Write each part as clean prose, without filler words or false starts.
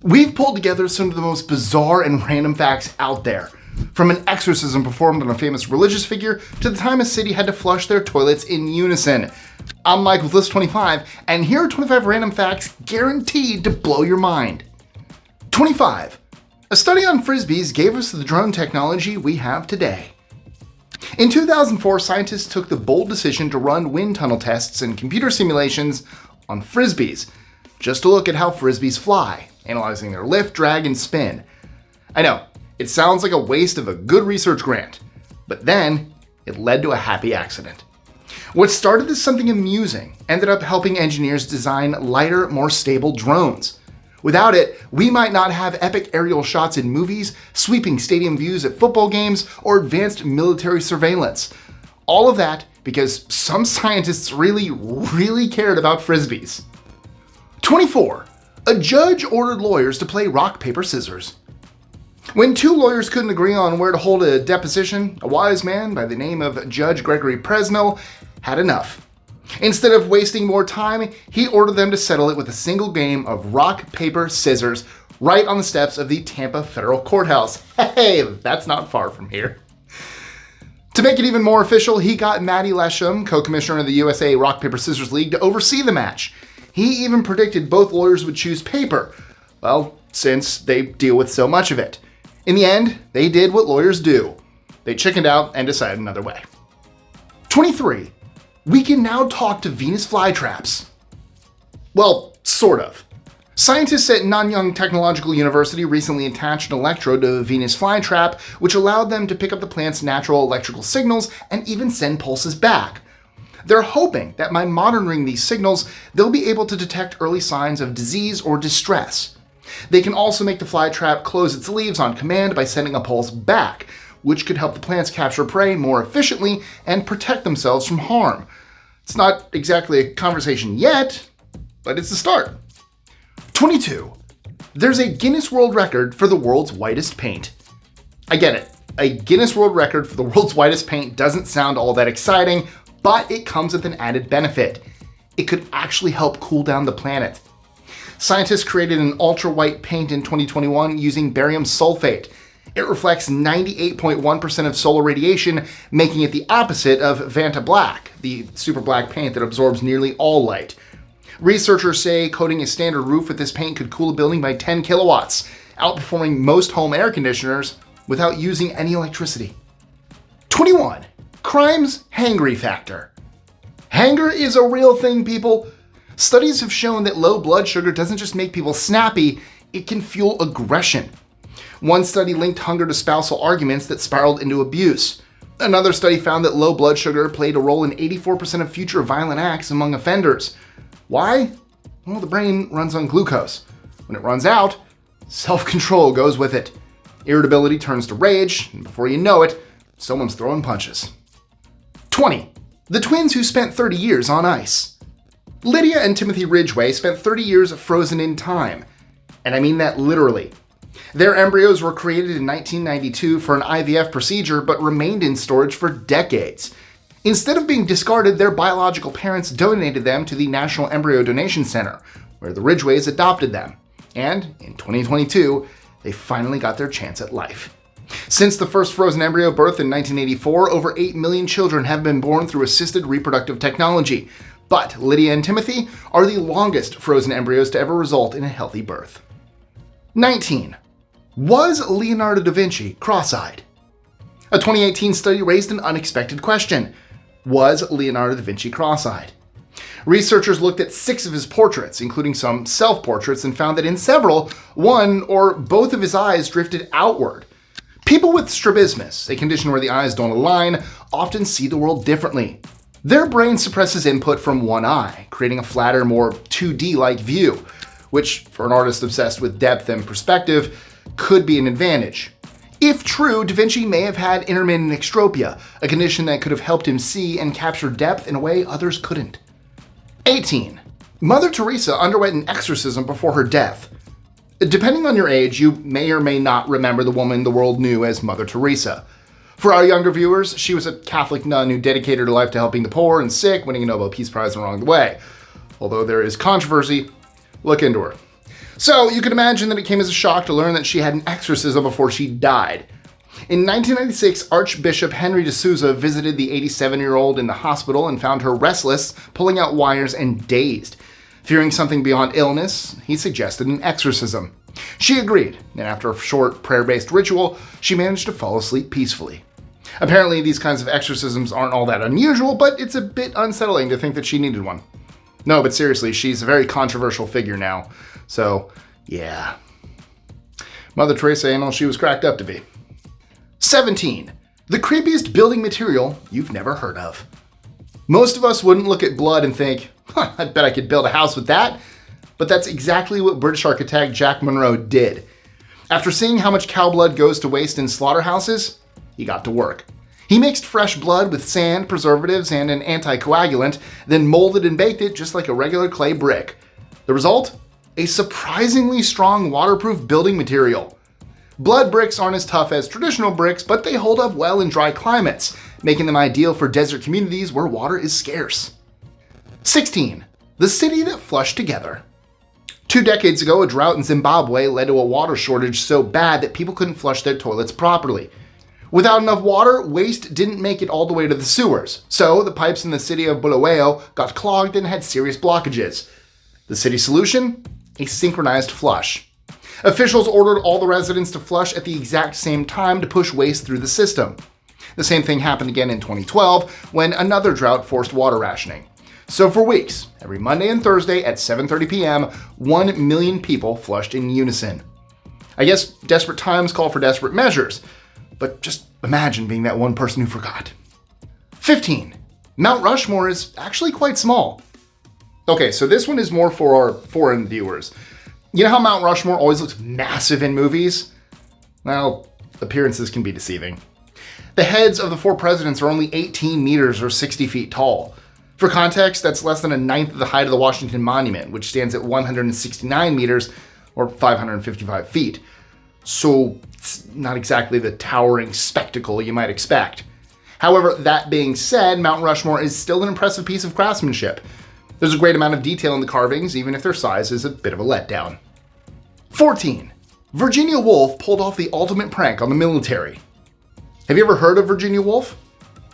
We've pulled together some of the most bizarre and random facts out there, from an exorcism performed on a famous religious figure to the time a city had to flush their toilets in unison. I'm Mike with List 25, and here are 25 random facts guaranteed to blow your mind. 25. A study on Frisbees gave us the drone technology we have today. In 2004, scientists took the bold decision to run wind tunnel tests and computer simulations on Frisbees, just to look at how Frisbees fly, analyzing their lift, drag, and spin. I know, it sounds like a waste of a good research grant, but then it led to a happy accident. What started as something amusing ended up helping engineers design lighter, more stable drones. Without it, we might not have epic aerial shots in movies, sweeping stadium views at football games, or advanced military surveillance. All of that because some scientists really cared about Frisbees. 24. A judge ordered lawyers to play rock, paper, scissors. When two lawyers couldn't agree on where to hold a deposition, a wise man by the name of Judge Gregory Presnell had enough. Instead of wasting more time, he ordered them to settle it with a single game of rock, paper, scissors right on the steps of the Tampa Federal Courthouse. Hey, that's not far from here. To make it even more official, he got Matty Lesham, co-commissioner of the USA Rock, Paper, Scissors League, to oversee the match. He even predicted both lawyers would choose paper, well, since they deal with so much of it. In the end, they did what lawyers do. They chickened out and decided another way. 23. We can now talk to Venus flytraps. Well, sort of. Scientists at Nanyang Technological University recently attached an electrode to a Venus flytrap, which allowed them to pick up the plant's natural electrical signals and even send pulses back. They're hoping that by monitoring these signals, they'll be able to detect early signs of disease or distress. They can also make the flytrap close its leaves on command by sending a pulse back, which could help the plants capture prey more efficiently and protect themselves from harm. It's not exactly a conversation yet, but it's a start. 22. There's a Guinness World Record for the world's whitest paint. I get it. A Guinness World Record for the world's whitest paint doesn't sound all that exciting, but it comes with an added benefit. It could actually help cool down the planet. Scientists created an ultra-white paint in 2021 using barium sulfate. It reflects 98.1% of solar radiation, making it the opposite of Vanta Black, the super black paint that absorbs nearly all light. Researchers say coating a standard roof with this paint could cool a building by 10 kilowatts, outperforming most home air conditioners without using any electricity. 21. Crime's hangry factor. Hanger is a real thing, people. Studies have shown that low blood sugar doesn't just make people snappy, it can fuel aggression. One study linked hunger to spousal arguments that spiraled into abuse. Another study found that low blood sugar played a role in 84% of future violent acts among offenders. Why? Well, the brain runs on glucose. When it runs out, self-control goes with it. Irritability turns to rage, and before you know it, someone's throwing punches. 20. The twins who spent 30 years on ice. Lydia and Timothy Ridgway spent 30 years frozen in time. And I mean that literally. Their embryos were created in 1992 for an IVF procedure, but remained in storage for decades. Instead of being discarded, their biological parents donated them to the National Embryo Donation Center, where the Ridgways adopted them. And in 2022, they finally got their chance at life. Since the first frozen embryo birth in 1984, over 8 million children have been born through assisted reproductive technology. But Lydia and Timothy are the longest frozen embryos to ever result in a healthy birth. 19. Was Leonardo da Vinci cross-eyed? A 2018 study raised an unexpected question. Was Leonardo da Vinci cross-eyed? Researchers looked at 6 of his portraits, including some self-portraits, and found that in several, one or both of his eyes drifted outward. People with strabismus, a condition where the eyes don't align, often see the world differently. Their brain suppresses input from one eye, creating a flatter, more 2D-like view, which, for an artist obsessed with depth and perspective, could be an advantage. If true, Da Vinci may have had intermittent extropia, a condition that could have helped him see and capture depth in a way others couldn't. 18. Mother Teresa underwent an exorcism before her death. Depending on your age, you may or may not remember the woman the world knew as Mother Teresa. For our younger viewers, she was a Catholic nun who dedicated her life to helping the poor and sick, winning a Nobel Peace Prize along the way. Although there is controversy, look into her. So you can imagine that it came as a shock to learn that she had an exorcism before she died. In 1996, Archbishop Henry de Souza visited the 87-year-old in the hospital and found her restless, pulling out wires and dazed. Fearing something beyond illness, he suggested an exorcism. She agreed, and after a short prayer-based ritual, she managed to fall asleep peacefully. Apparently, these kinds of exorcisms aren't all that unusual, but it's a bit unsettling to think that she needed one. No, but seriously, she's a very controversial figure now. So, yeah. Mother Teresa ain't all she was cracked up to be. 17. The creepiest building material you've never heard of. Most of us wouldn't look at blood and think, I bet I could build a house with that. But that's exactly what British architect Jack Monroe did. After seeing how much cow blood goes to waste in slaughterhouses, he got to work. He mixed fresh blood with sand, preservatives, and an anticoagulant, then molded and baked it just like a regular clay brick. The result? A surprisingly strong waterproof building material. Blood bricks aren't as tough as traditional bricks, but they hold up well in dry climates, making them ideal for desert communities where water is scarce. 16. The city that flushed together. 2 decades ago, a drought in Zimbabwe led to a water shortage so bad that people couldn't flush their toilets properly. Without enough water, waste didn't make it all the way to the sewers, so the pipes in the city of Bulawayo got clogged and had serious blockages. The city solution? A synchronized flush. Officials ordered all the residents to flush at the exact same time to push waste through the system. The same thing happened again in 2012 when another drought forced water rationing. So for weeks, every Monday and Thursday at 7:30 p.m., 1 million people flushed in unison. I guess desperate times call for desperate measures, but just imagine being that one person who forgot. 15. Mount Rushmore is actually quite small. Okay, so this one is more for our foreign viewers. You know how Mount Rushmore always looks massive in movies? Well, appearances can be deceiving. The heads of the 4 presidents are only 18 meters or 60 feet tall. For context, that's less than a ninth of the height of the Washington Monument, which stands at 169 meters or 555 feet. So it's not exactly the towering spectacle you might expect. However, that being said, Mount Rushmore is still an impressive piece of craftsmanship. There's a great amount of detail in the carvings, even if their size is a bit of a letdown. 14. Virginia Woolf pulled off the ultimate prank on the military. Have you ever heard of Virginia Woolf?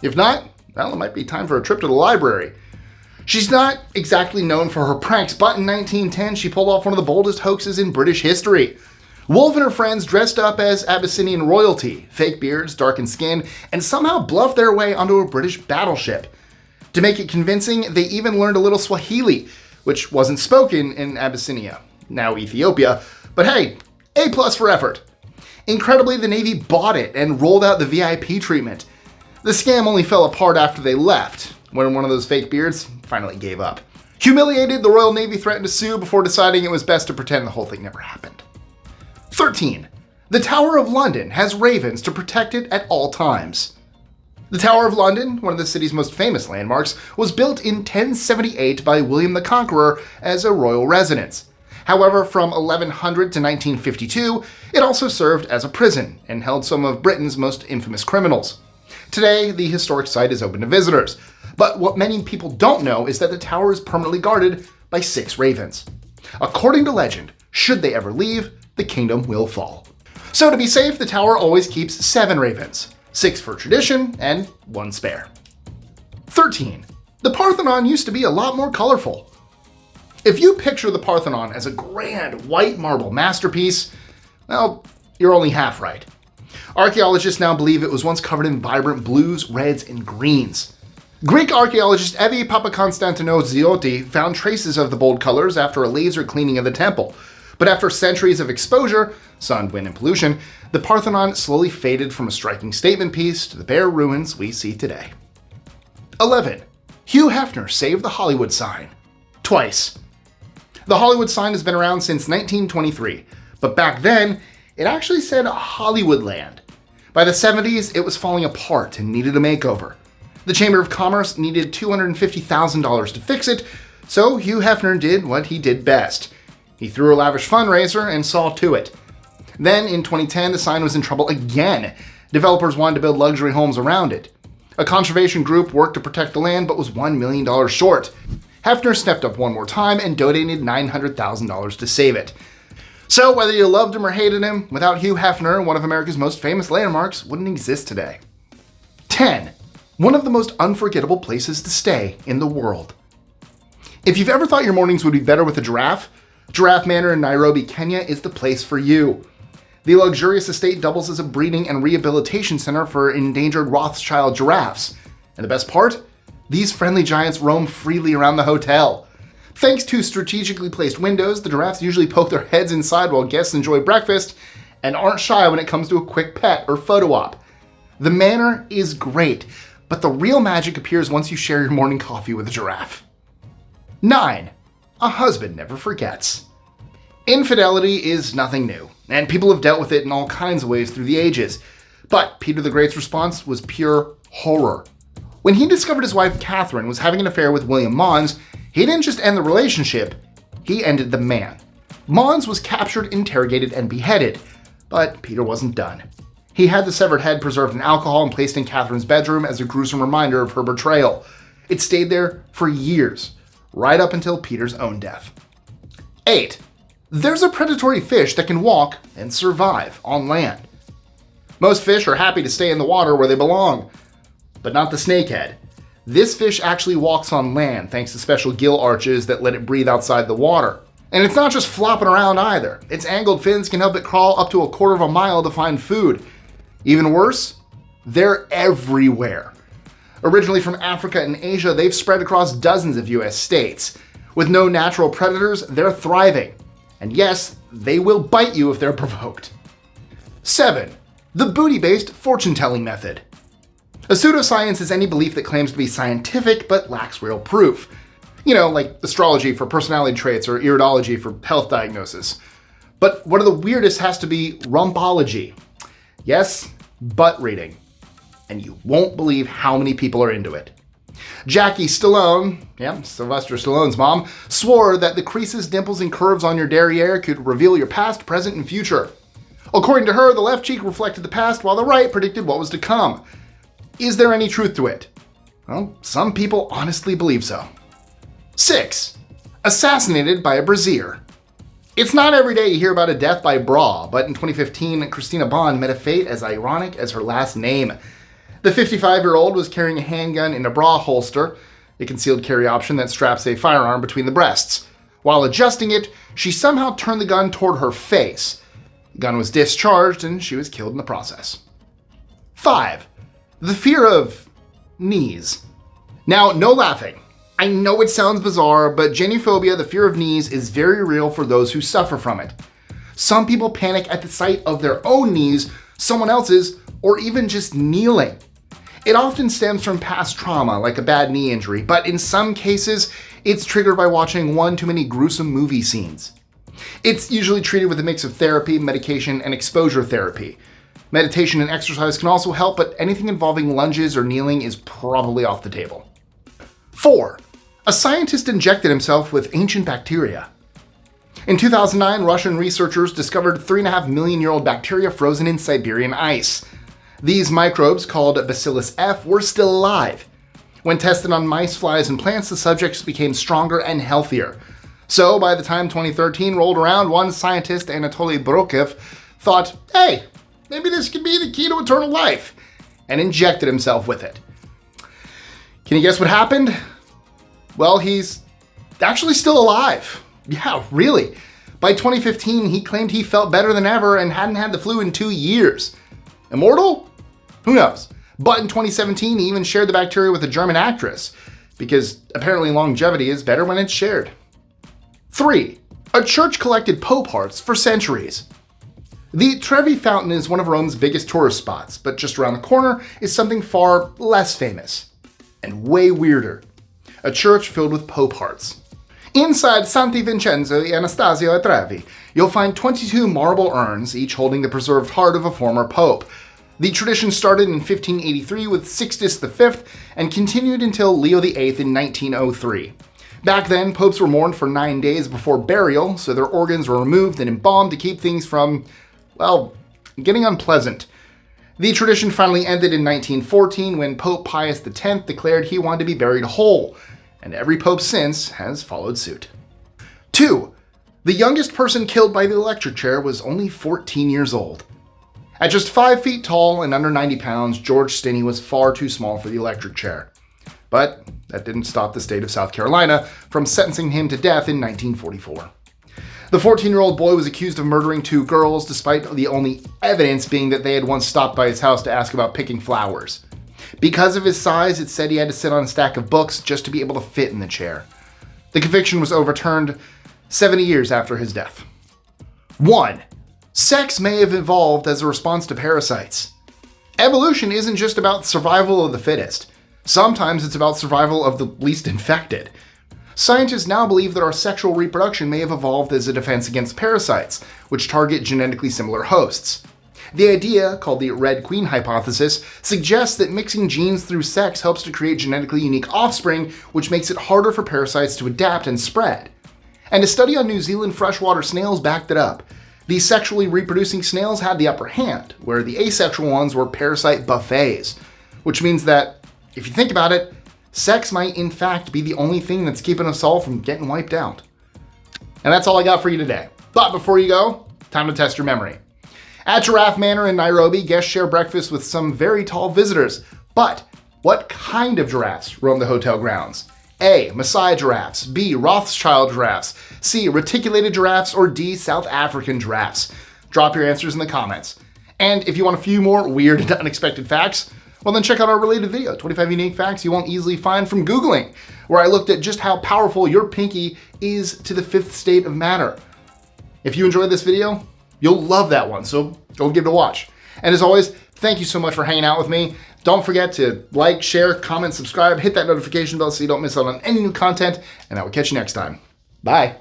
If not, well, it might be time for a trip to the library. She's not exactly known for her pranks, but in 1910 she pulled off one of the boldest hoaxes in British history. Woolf and her friends dressed up as Abyssinian royalty, fake beards, darkened skin, and somehow bluffed their way onto a British battleship. To make it convincing, they even learned a little Swahili, which wasn't spoken in Abyssinia, now Ethiopia, but hey, A+ for effort. Incredibly, the Navy bought it and rolled out the VIP treatment. The scam only fell apart after they left, when one of those fake beards finally gave up. Humiliated, the Royal Navy threatened to sue before deciding it was best to pretend the whole thing never happened. 13. The Tower of London has ravens to protect it at all times. The Tower of London, one of the city's most famous landmarks, was built in 1078 by William the Conqueror as a royal residence. However, from 1100 to 1952, it also served as a prison and held some of Britain's most infamous criminals. Today, the historic site is open to visitors, but what many people don't know is that the tower is permanently guarded by 6 ravens. According to legend, should they ever leave, the kingdom will fall. So to be safe, the tower always keeps 7 ravens. 6 for tradition, and 1 spare. 13. The Parthenon used to be a lot more colorful. If you picture the Parthenon as a grand white marble masterpiece, well, you're only half right. Archaeologists now believe it was once covered in vibrant blues, reds, and greens. Greek archaeologist Evi Papakonstantinou found traces of the bold colors after a laser cleaning of the temple. But after centuries of exposure, sun, wind, and pollution, the Parthenon slowly faded from a striking statement piece to the bare ruins we see today. 11. Hugh Hefner saved the Hollywood sign. Twice. The Hollywood sign has been around since 1923, but back then, it actually said Hollywoodland. By the 70s, it was falling apart and needed a makeover. The Chamber of Commerce needed $250,000 to fix it, so Hugh Hefner did what he did best. He threw a lavish fundraiser and saw to it. Then, in 2010, the sign was in trouble again. Developers wanted to build luxury homes around it. A conservation group worked to protect the land but was $1 million short. Hefner stepped up one more time and donated $900,000 to save it. So whether you loved him or hated him, without Hugh Hefner, one of America's most famous landmarks wouldn't exist today. 10. One of the most unforgettable places to stay in the world. If you've ever thought your mornings would be better with a giraffe, Giraffe Manor in Nairobi, Kenya is the place for you. The luxurious estate doubles as a breeding and rehabilitation center for endangered Rothschild giraffes. And the best part? These friendly giants roam freely around the hotel. Thanks to strategically placed windows, the giraffes usually poke their heads inside while guests enjoy breakfast and aren't shy when it comes to a quick pet or photo op. The manor is great, but the real magic appears once you share your morning coffee with a giraffe. 9. A husband never forgets. Infidelity is nothing new, and people have dealt with it in all kinds of ways through the ages. But Peter the Great's response was pure horror. When he discovered his wife Catherine was having an affair with William Mons, he didn't just end the relationship, he ended the man. Mons was captured, interrogated, and beheaded, but Peter wasn't done. He had the severed head preserved in alcohol and placed in Catherine's bedroom as a gruesome reminder of her betrayal. It stayed there for years, right up until Peter's own death. 8. There's a predatory fish that can walk and survive on land. Most fish are happy to stay in the water where they belong, but not the snakehead. This fish actually walks on land thanks to special gill arches that let it breathe outside the water. And it's not just flopping around either. Its angled fins can help it crawl up to a quarter of a mile to find food. Even worse, they're everywhere. Originally from Africa and Asia, they've spread across dozens of US states. With no natural predators, they're thriving. And yes, they will bite you if they're provoked. 7. The booty-based fortune-telling method. A pseudoscience is any belief that claims to be scientific but lacks real proof. You know, like astrology for personality traits or iridology for health diagnosis. But one of the weirdest has to be rumpology. Yes, butt reading. And you won't believe how many people are into it. Jackie Stallone, Sylvester Stallone's mom, swore that the creases, dimples, and curves on your derriere could reveal your past, present, and future. According to her, the left cheek reflected the past while the right predicted what was to come. Is there any truth to it? Well, some people honestly believe so. 6. Assassinated by a brassiere. It's not every day you hear about a death by bra, but in 2015, Christina Bond met a fate as ironic as her last name. The 55-year-old was carrying a handgun in a bra holster, a concealed carry option that straps a firearm between the breasts. While adjusting it, she somehow turned the gun toward her face. The gun was discharged and she was killed in the process. 5. The fear of knees. Now, no laughing. I know it sounds bizarre, but geniophobia, the fear of knees, is very real for those who suffer from it. Some people panic at the sight of their own knees, someone else's, or even just kneeling. It often stems from past trauma, like a bad knee injury, but in some cases, it's triggered by watching one too many gruesome movie scenes. It's usually treated with a mix of therapy, medication, and exposure therapy. Meditation and exercise can also help, but anything involving lunges or kneeling is probably off the table. 4. A scientist injected himself with ancient bacteria. In 2009, Russian researchers discovered 3.5 million-year-old bacteria frozen in Siberian ice. These microbes, called Bacillus F, were still alive. When tested on mice, flies, and plants, the subjects became stronger and healthier. So, by the time 2013 rolled around, one scientist, Anatoly Brokov, thought, hey, maybe this could be the key to eternal life, and injected himself with it. Can you guess what happened? Well, he's actually still alive. Yeah, really. By 2015, he claimed he felt better than ever and hadn't had the flu in 2 years. Immortal? Who knows? But in 2017, he even shared the bacteria with a German actress, because apparently longevity is better when it's shared. 3. A church collected Pope hearts for centuries. The Trevi Fountain is one of Rome's biggest tourist spots, but just around the corner is something far less famous, and way weirder. A church filled with Pope hearts. Inside Santi Vincenzo e Anastasio a Trevi, you'll find 22 marble urns, each holding the preserved heart of a former pope. The tradition started in 1583 with Sixtus V and continued until Leo VIII in 1903. Back then, popes were mourned for 9 days before burial, so their organs were removed and embalmed to keep things from, well, getting unpleasant. The tradition finally ended in 1914 when Pope Pius X declared he wanted to be buried whole, and every pope since has followed suit. 2. The youngest person killed by the electric chair was only 14 years old. At just 5 feet tall and under 90 pounds, George Stinney was far too small for the electric chair. But that didn't stop the state of South Carolina from sentencing him to death in 1944. The 14-year-old boy was accused of murdering 2 girls, despite the only evidence being that they had once stopped by his house to ask about picking flowers. Because of his size, it said he had to sit on a stack of books just to be able to fit in the chair. The conviction was overturned 70 years after his death. 1. Sex may have evolved as a response to parasites. Evolution isn't just about survival of the fittest. Sometimes it's about survival of the least infected. Scientists now believe that our sexual reproduction may have evolved as a defense against parasites, which target genetically similar hosts. The idea, called the Red Queen hypothesis, suggests that mixing genes through sex helps to create genetically unique offspring, which makes it harder for parasites to adapt and spread. And a study on New Zealand freshwater snails backed it up. These sexually reproducing snails had the upper hand, where the asexual ones were parasite buffets, which means that, if you think about it, sex might in fact be the only thing that's keeping us all from getting wiped out. And that's all I got for you today. But before you go, time to test your memory. At Giraffe Manor in Nairobi, guests share breakfast with some very tall visitors. But what kind of giraffes roam the hotel grounds? A. Maasai giraffes. B. Rothschild giraffes. C. Reticulated giraffes. Or D. South African giraffes. Drop your answers in the comments. And if you want a few more weird and unexpected facts, well then check out our related video, 25 unique facts you won't easily find from Googling, where I looked at just how powerful your pinky is to the 5th state of matter. If you enjoyed this video, you'll love that one, so go give it a watch. And as always, thank you so much for hanging out with me. Don't forget to like, share, comment, subscribe, hit that notification bell so you don't miss out on any new content, and I will catch you next time. Bye.